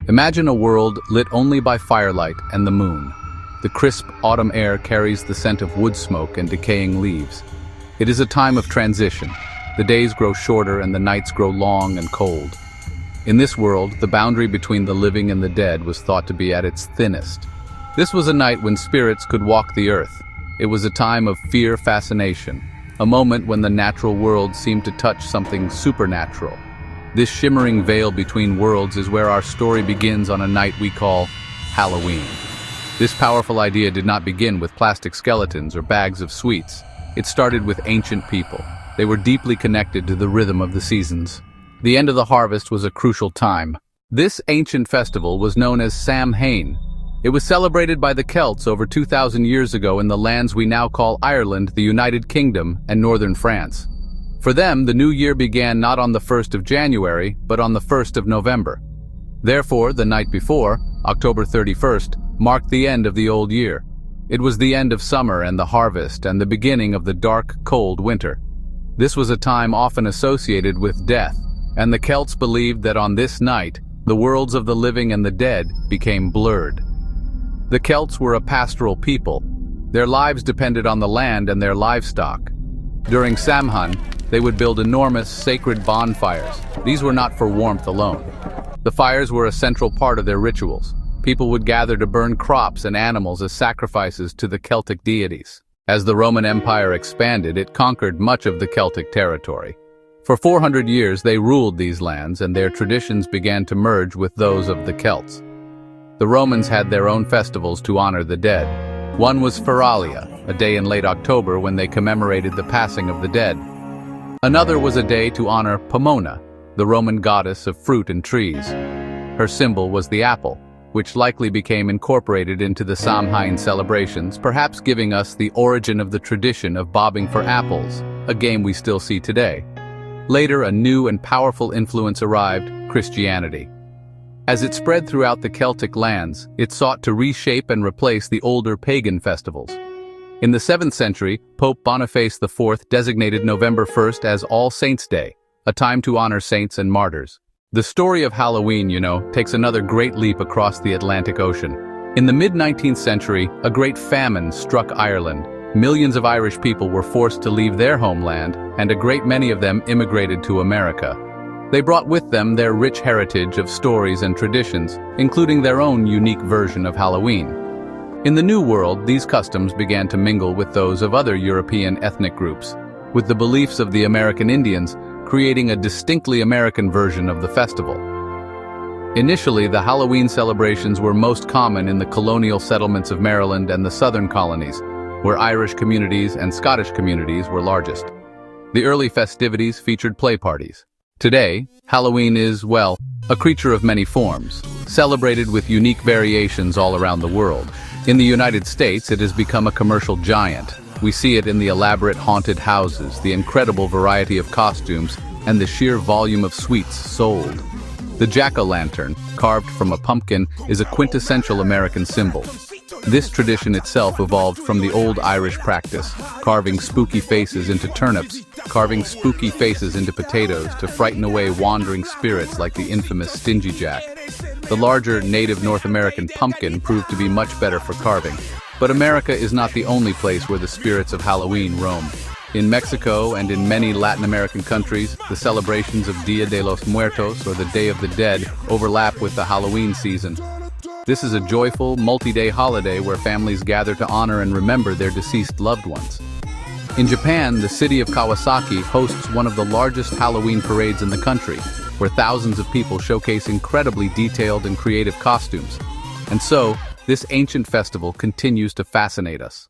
Imagine a world lit only by firelight and the moon. The crisp autumn air carries the scent of wood smoke and decaying leaves. It is a time of transition. The days grow shorter and the nights grow long and cold. In this world, the boundary between the living and the dead was thought to be at its thinnest. This was a night when spirits could walk the earth. It was a time of fear fascination, a moment when the natural world seemed to touch something supernatural. This shimmering veil between worlds is where our story begins on a night we call Halloween. This powerful idea did not begin with plastic skeletons or bags of sweets. It started with ancient people. They were deeply connected to the rhythm of the seasons. The end of the harvest was a crucial time. This ancient festival was known as Samhain. It was celebrated by the Celts over 2,000 years ago in the lands we now call Ireland, the United Kingdom, and northern France. For them, the new year began not on the 1st of January, but on the 1st of November. Therefore, the night before, October 31st, marked the end of the old year. It was the end of summer and the harvest and the beginning of the dark, cold winter. This was a time often associated with death, and the Celts believed that on this night, the worlds of the living and the dead became blurred. The Celts were a pastoral people. Their lives depended on the land and their livestock. During Samhain, they would build enormous, sacred bonfires. These were not for warmth alone. The fires were a central part of their rituals. People would gather to burn crops and animals as sacrifices to the Celtic deities. As the Roman Empire expanded, it conquered much of the Celtic territory. For 400 years, they ruled these lands, and their traditions began to merge with those of the Celts. The Romans had their own festivals to honor the dead. One was Feralia, a day in late October when they commemorated the passing of the dead. Another was a day to honor Pomona, the Roman goddess of fruit and trees. Her symbol was the apple, which likely became incorporated into the Samhain celebrations, perhaps giving us the origin of the tradition of bobbing for apples, a game we still see today. Later, a new and powerful influence arrived: Christianity. As it spread throughout the Celtic lands, it sought to reshape and replace the older pagan festivals. In the 7th century, Pope Boniface IV designated November 1st as All Saints' Day, a time to honor saints and martyrs. The story of Halloween, takes another great leap across the Atlantic Ocean. In the mid-19th century, a great famine struck Ireland. Millions of Irish people were forced to leave their homeland, and a great many of them immigrated to America. They brought with them their rich heritage of stories and traditions, including their own unique version of Halloween. In the New World, these customs began to mingle with those of other European ethnic groups, with the beliefs of the American Indians, creating a distinctly American version of the festival. Initially, the Halloween celebrations were most common in the colonial settlements of Maryland and the southern colonies, where Irish communities and Scottish communities were largest. The early festivities featured play parties. Today, Halloween is, a creature of many forms, celebrated with unique variations all around the world. In the United States, it has become a commercial giant. We see it in the elaborate haunted houses, the incredible variety of costumes, and the sheer volume of sweets sold. The jack-o'-lantern, carved from a pumpkin, is a quintessential American symbol. This tradition itself evolved from the old Irish practice, carving spooky faces into turnips, carving spooky faces into potatoes to frighten away wandering spirits like the infamous Stingy Jack. The larger native North American pumpkin proved to be much better for carving. But America is not the only place where the spirits of Halloween roam. In Mexico and in many Latin American countries, the celebrations of Dia de los Muertos, or the Day of the Dead, overlap with the Halloween season. This is a joyful, multi-day holiday where families gather to honor and remember their deceased loved ones. In Japan, the city of Kawasaki hosts one of the largest Halloween parades in the country, where thousands of people showcase incredibly detailed and creative costumes. And so, this ancient festival continues to fascinate us.